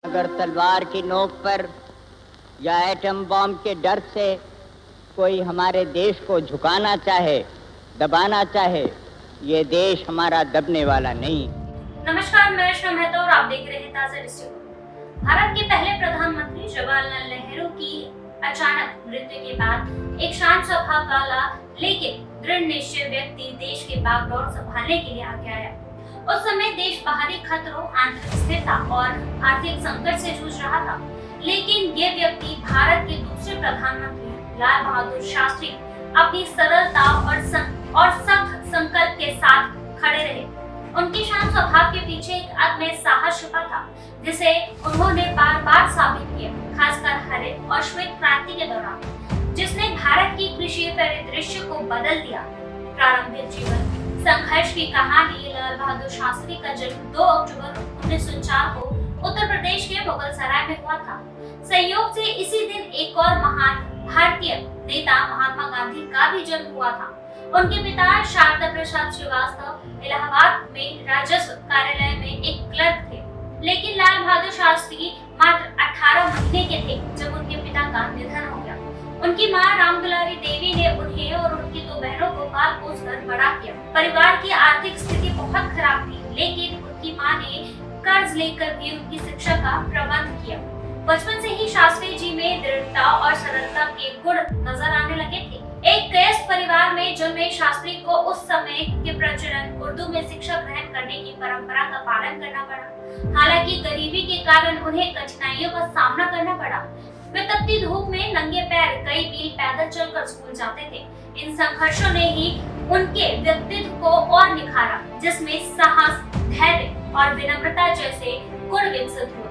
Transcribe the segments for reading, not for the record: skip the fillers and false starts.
अगर तलवार की नोक पर या एटम बॉम्ब के डर से कोई हमारे देश को झुकाना चाहे, दबाना चाहे, ये देश हमारा दबने वाला नहीं। नमस्कार, मैं रश्मि मेहता और आप देख रहे हैं ताजा डिस्ट्रिक्ट। भारत के पहले प्रधानमंत्री जवाहरलाल नेहरू की अचानक मृत्यु के बाद एक शांत स्वभाव वाला लेकिन दृढ़ निश्चय व्यक्ति देश के बागडोर संभालने के लिए आगे आया। उस समय देश बाहरी खतरों, आंतरिक स्थिरता और आर्थिक संकट से जूझ रहा था, लेकिन ये व्यक्ति भारत के दूसरे प्रधानमंत्री लाल बहादुर शास्त्री अपनी सरलता और सख्त संकल्प के साथ खड़े रहे। उनके शांत स्वभाव के पीछे एक अदम्य साहस छुपा था, जिसे उन्होंने बार बार साबित किया, खासकर हरित और श्वेत क्रांति के दौरान, जिसने भारत की कृषि परिदृश्य को बदल दिया। प्रारंभिक जीवन संघर्ष की कहानी। लाल बहादुर शास्त्री का जन्म 2 अक्टूबर 1904 को उत्तर प्रदेश के मुगल सराय में हुआ था। संयोग से इसी दिन एक और महान भारतीय नेता महात्मा गांधी का भी जन्म हुआ था। उनके पिता शारदा प्रसाद श्रीवास्तव इलाहाबाद में राजस्व कार्यालय में एक क्लर्क थे, लेकिन लाल बहादुर शास्त्री मात्र 18 महीने के थे जब उनके पिता का निधन हो गया। उनकी मां रामदुलारी देवी ने उन्हें और उनकी 2 बहनों को पाल पोस कर बड़ा किया। परिवार की आर्थिक स्थिति बहुत खराब थी, लेकिन उनकी मां ने कर्ज लेकर भी उनकी शिक्षा का प्रबंध किया। बचपन से ही शास्त्री जी में दृढ़ता और सरलता के गुण नजर आने लगे थे। एक कायस्थ परिवार में जन्मे शास्त्री को उस समय के प्रचलन उर्दू में शिक्षा ग्रहण करने की परंपरा का पालन करना पड़ा। हालांकि गरीबी के कारण उन्हें कठिनाइयों का सामना करना पड़ा। वे तपती धूप में नंगे पैर कई मील पैदल चलकर स्कूल जाते थे। इन संघर्षों ने ही उनके व्यक्तित्व को और निखारा, जिसमें साहस, धैर्य और विनम्रता जैसे गुण विकसित हुए।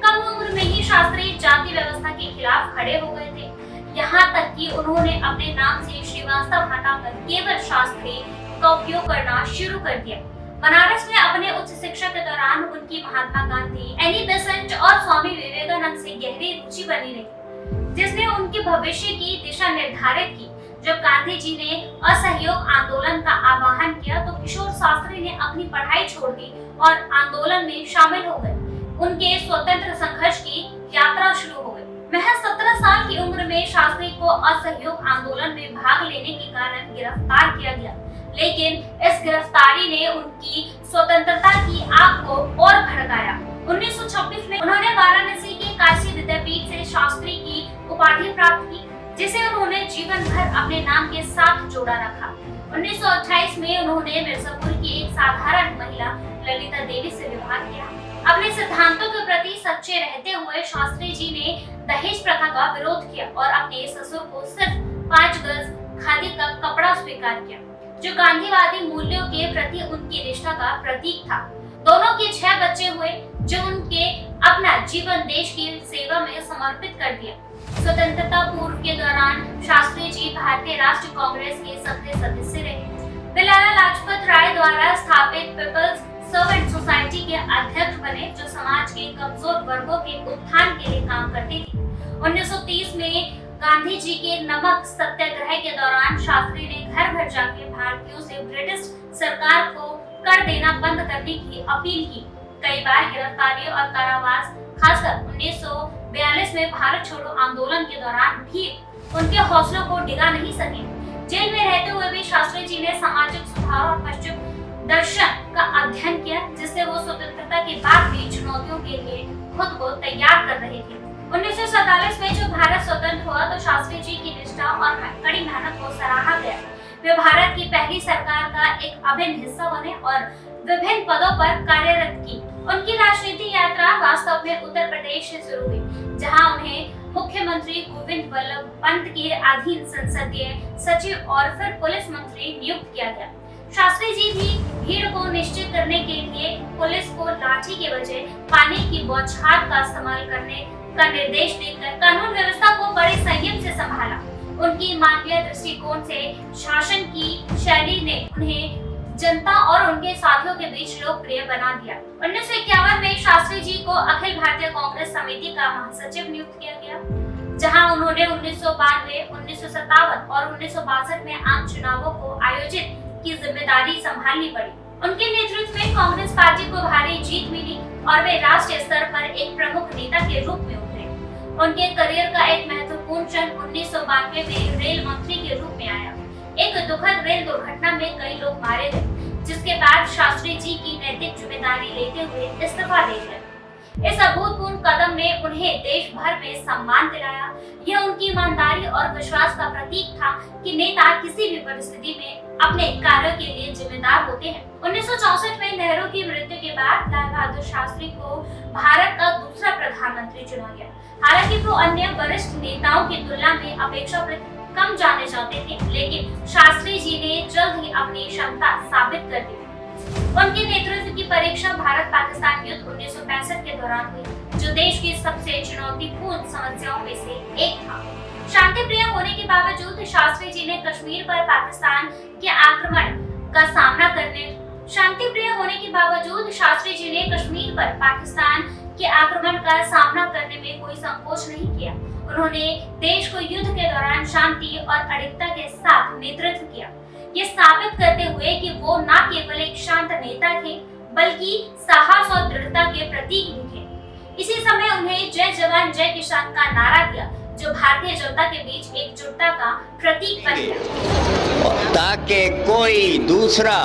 कम उम्र में ही शास्त्री जाति व्यवस्था के खिलाफ खड़े हो गए थे। यहाँ तक कि उन्होंने अपने नाम से श्रीवास्तव हटाकर केवल शास्त्री का उपयोग करना शुरू कर दिया। बनारस में अपने उच्च शिक्षा के दौरान उनकी महात्मा गांधी, एनी बेसेंट और स्वामी विवेकानंद से गहरी रुचि बनी रही, जिसने उनके भविष्य की दिशा निर्धारित की। जब गांधी जी ने असहयोग आंदोलन का आह्वान किया तो किशोर शास्त्री ने अपनी पढ़ाई छोड़ दी और आंदोलन में शामिल हो गए। उनके स्वतंत्र संघर्ष की यात्रा शुरू हो गई। महज 17 साल की उम्र में शास्त्री को असहयोग आंदोलन में भाग लेने के कारण गिरफ्तार किया गया, लेकिन इस गिरफ्तारी ने उनकी स्वतंत्रता की आग को और भड़काया। 1926 में उन्होंने वाराणसी के काशी विद्यापीठ से शास्त्री की उपाधि प्राप्त की, जिसे उन्होंने जीवन भर अपने नाम के साथ जोड़ा रखा। 1928 में उन्होंने मिर्जापुर की एक साधारण महिला ललिता देवी से विवाह किया। अपने सिद्धांतों के प्रति सच्चे रहते हुए शास्त्री जी ने दहेज प्रथा का विरोध किया और अपने ससुर को सिर्फ 5 गज खादी का कपड़ा स्वीकार किया, जो गांधीवादी मूल्यों के प्रति उनकी निष्ठा का प्रतीक था। दोनों के 6 बच्चे हुए, जो उनके अपना जीवन देश की सेवा में समर्पित कर दिया। स्वतंत्रता पूर्व के दौरान शास्त्री जी भारतीय राष्ट्रीय कांग्रेस के सक्रिय सदस्य रहे। वे लाला लाजपत राय द्वारा स्थापित पीपल्स सर्वेंट सोसाइटी के अध्यक्ष बने, जो समाज के कमजोर वर्गों के उत्थान के लिए काम करती थी। 1930 में गांधी जी के नमक सत्याग्रह के दौरान शास्त्री ने घर घर जाकर भारतीयों से ब्रिटिश सरकार को कर देना बंद करने की अपील की। कई बार गिरफ्तारी और कारावास, खासकर 1942 में भारत छोड़ो आंदोलन के दौरान भी उनके हौसलों को डिगा नहीं सके। जेल में रहते हुए भी शास्त्री जी ने सामाजिक सुधार और पश्चिम दर्शन का अध्ययन किया, जिससे वो स्वतंत्रता के बाद भी चुनौतियों के लिए खुद को तैयार कर रहे थे। 1947 में जब भारत स्वतंत्र हुआ तो शास्त्री जी की निष्ठा और कड़ी मेहनत को सराहा गया। वे भारत की पहली सरकार का एक अभिन्न हिस्सा बने और विभिन्न पदों पर कार्यरत की। उनकी राजनीतिक यात्रा वास्तव में उत्तर प्रदेश से शुरू हुई, जहां उन्हें मुख्यमंत्री गोविंद वल्लभ पंत के अधीन संसदीय सचिव और फिर पुलिस मंत्री नियुक्त किया गया। शास्त्री जी भी भीड़ को निश्चित करने के लिए पुलिस को लाठी के बजाय पानी की बौछार का इस्तेमाल करने का निर्देश देकर कानून व्यवस्था को बड़े संयम से संभाला। उनकी मानवीय दृष्टिकोण से शासन की शैली ने उन्हें जनता और उनके साथियों के बीच लोकप्रिय बना दिया। 1951 में शास्त्री जी को अखिल भारतीय कांग्रेस समिति का महासचिव नियुक्त किया गया, जहां उन्होंने 1992, 1957 और 1962 में आम चुनावों को आयोजित की जिम्मेदारी संभालनी पड़ी। उनके नेतृत्व में कांग्रेस पार्टी को भारी जीत मिली और वे राष्ट्रीय स्तर पर एक प्रमुख नेता के रूप में उभरे। उनके करियर का एक महत्वपूर्ण क्षण 1992 में रेल मंत्री के रूप में आया। एक दुखद रेल दुर्घटना में कई लोग मारे गए, जिसके बाद शास्त्री जी की नैतिक जिम्मेदारी लेते हुए इस्तीफा दे दिया। इस अभूतपूर्व कदम ने उन्हें देश भर में सम्मान दिलाया। यह उनकी ईमानदारी और विश्वास का प्रतीक था कि नेता किसी भी परिस्थिति में अपने कार्यों के लिए जिम्मेदार होते हैं। 1964 में नेहरू की मृत्यु के बाद लाल बहादुर शास्त्री को भारत का दूसरा प्रधानमंत्री चुना गया। हालांकि वो अन्य वरिष्ठ नेताओं की तुलना में अपेक्षाकृत कम जाने जाते थे, लेकिन शास्त्री जी ने जल्द ही अपनी क्षमता साबित कर दी। उनके नेतृत्व की परीक्षा भारत पाकिस्तान युद्ध 1965 के दौरान हुई, जो देश की सबसे चुनौतीपूर्ण समस्याओं में से एक था। शांति प्रिय होने के बावजूद शास्त्री जी ने कश्मीर पर पाकिस्तान के आक्रमण का सामना करने में कोई संकोच नहीं किया। उन्होंने देश को युद्ध के दौरान शांति और अडिगता के साथ नेतृत्व किया, ये साबित करते हुए कि वो न केवल एक शांत नेता थे, बल्कि साहस और दृढ़ता के प्रतीक भी थे। इसी समय उन्हें जय जवान जय किसान का नारा दिया, जो भारतीय जनता के बीच एकजुटता का प्रतीक बन गया। ताकि कोई दूसरा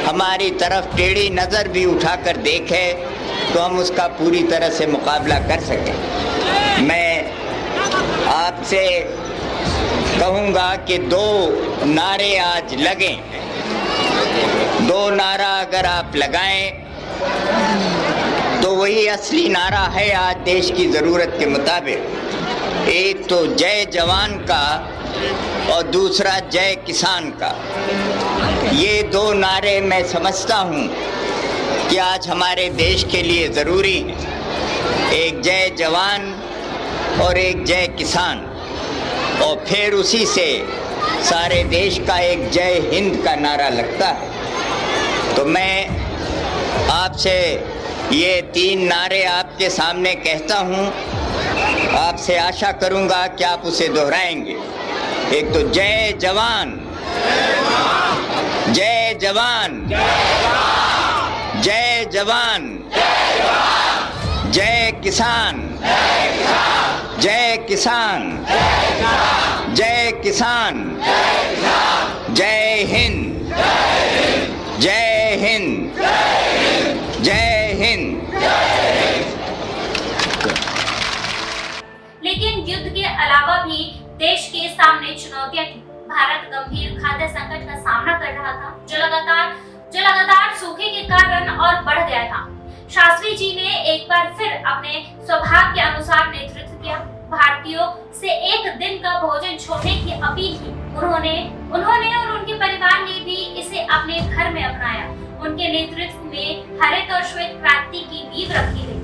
हमारी तरफ टेढ़ी नजर भी उठाकर देखे तो हम उसका पूरी तरह से मुकाबला कर सकें। मैं आपसे कहूँगा कि 2 नारे आज लगें। 2 नारा अगर आप लगाएं तो वही असली नारा है आज देश की ज़रूरत के मुताबिक। एक तो जय जवान का और दूसरा जय किसान का। ये 2 नारे मैं समझता हूँ कि आज हमारे देश के लिए ज़रूरी है। एक जय जवान और एक जय किसान, और फिर उसी से सारे देश का एक जय हिंद का नारा लगता है। तो मैं आपसे ये 3 नारे आपके सामने कहता हूँ, आपसे आशा करूँगा कि आप उसे दोहराएंगे। एक तो जय जवान, जय जवान, जय जवान, जय किसान, जय किसान, जय किसान, जय हिंद, जय हिंद, जय हिंद। लेकिन युद्ध के अलावा भी देश के सामने चुनौतियां थी। भारत गंभीर खाद्य संकट का सामना कर रहा था, जो लगातार सूखे के कारण और बढ़ गया था। शास्त्री जी ने एक बार फिर अपने स्वभाव के अनुसार नेतृत्व किया। भारतीयों से एक दिन का भोजन छोड़ने की अपील की। उन्होंने और उनके परिवार ने भी इसे अपने घर में अपनाया। उनके नेतृत्व में हरित और श्वेत क्रांति की नींव रखी गई,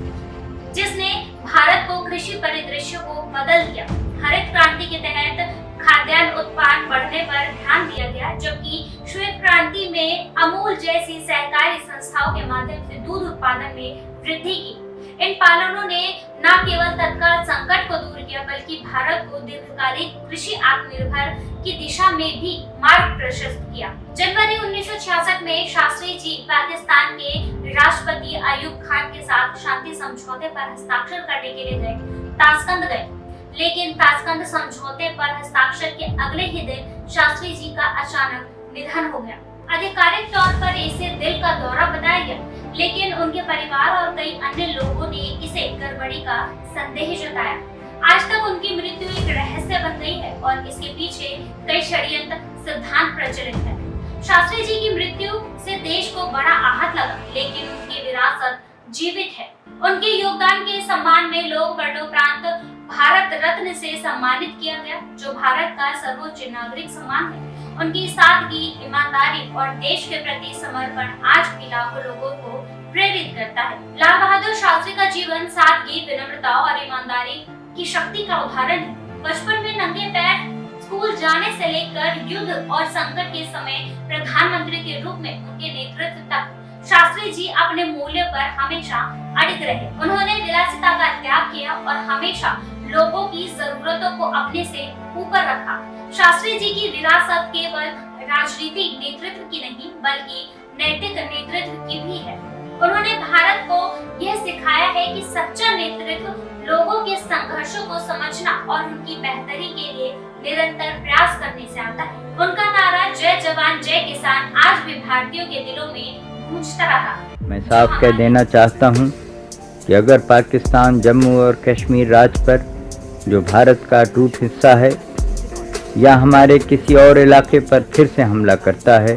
जिसने भारत को कृषि परिदृश्य को बदल दिया। हरित क्रांति के तहत खाद्यान्न उत्पादन बढ़ने पर ध्यान दिया गया, जबकि श्वेत क्रांति में अमूल जैसी सहकारी संस्थाओं के माध्यम से दूध उत्पादन में वृद्धि की। इन पालनों ने न केवल तत्काल संकट को दूर किया, बल्कि भारत को दीर्घकालिक कृषि आत्मनिर्भर की दिशा में भी मार्ग प्रशस्त किया। जनवरी 1966 में शास्त्री जी पाकिस्तान के राष्ट्रपति अयूब खान के साथ शांति समझौते पर हस्ताक्षर करने के लिए ताशकंद गए। लेकिन ताशकंद समझौते पर हस्ताक्षर के अगले ही दिन शास्त्री जी का अचानक निधन हो गया। आधिकारिक तौर पर इसे दिल का दौरा बताया गया, लेकिन उनके परिवार और कई अन्य लोगों ने इसे गड़बड़ी का संदेह जताया। आज तक उनकी मृत्यु एक रहस्य बन गई है और इसके पीछे कई षड्यंत्र सिद्धांत प्रचलित है। शास्त्री जी की मृत्यु से देश को बड़ा आहत लगा, लेकिन उनकी विरासत जीवित है। उनके योगदान के सम्मान में लोग मरणोपरांत भारत रत्न से सम्मानित किया गया, जो भारत का सर्वोच्च नागरिक सम्मान है। उनकी सादगी, ईमानदारी और देश के प्रति समर्पण आज भी लाखों लोगों को प्रेरित करता है। लाल बहादुर शास्त्री का जीवन सादगी, विनम्रता और ईमानदारी की शक्ति का उदाहरण है। बचपन में नंगे पैर स्कूल जाने से लेकर युद्ध और संकट के समय प्रधानमंत्री के रूप में उनके नेतृत्व तक शास्त्री जी अपने मूल्य पर हमेशा अडिग रहे। उन्होंने विलासिता का त्याग किया और हमेशा लोगों की जरूरतों को अपने से ऊपर रखा। शास्त्री जी की विरासत केवल राजनीतिक नेतृत्व की नहीं, बल्कि नैतिक नेतृत्व की भी है। उन्होंने भारत को यह सिखाया है कि सच्चा नेतृत्व लोगों के संघर्षों को समझना और उनकी बेहतरी के लिए निरंतर प्रयास करने से आता है। उनका नारा जय जवान जय किसान आज भी भारतीयों के दिलों में गूंजता रहा। मैं साफ कह देना चाहता हूं कि अगर पाकिस्तान जम्मू और कश्मीर राज्य पर, जो भारत का अटूट हिस्सा है, या हमारे किसी और इलाके पर फिर से हमला करता है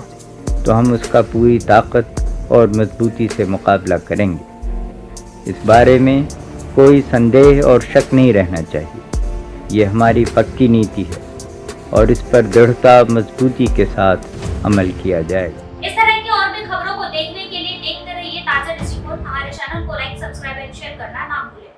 तो हम उसका पूरी ताकत और मजबूती से मुकाबला करेंगे। इस बारे में कोई संदेह और शक नहीं रहना चाहिए। ये हमारी पक्की नीति है और इस पर दृढ़ता मजबूती के साथ अमल किया जाएगा। इस तरह की और भी खबरों को देखने के लिए देखते रहिए ताजा दृष्टिकोण। हमारे चैनल को लाइक, सब्सक्राइब एंड शेयर करना ना भूलें।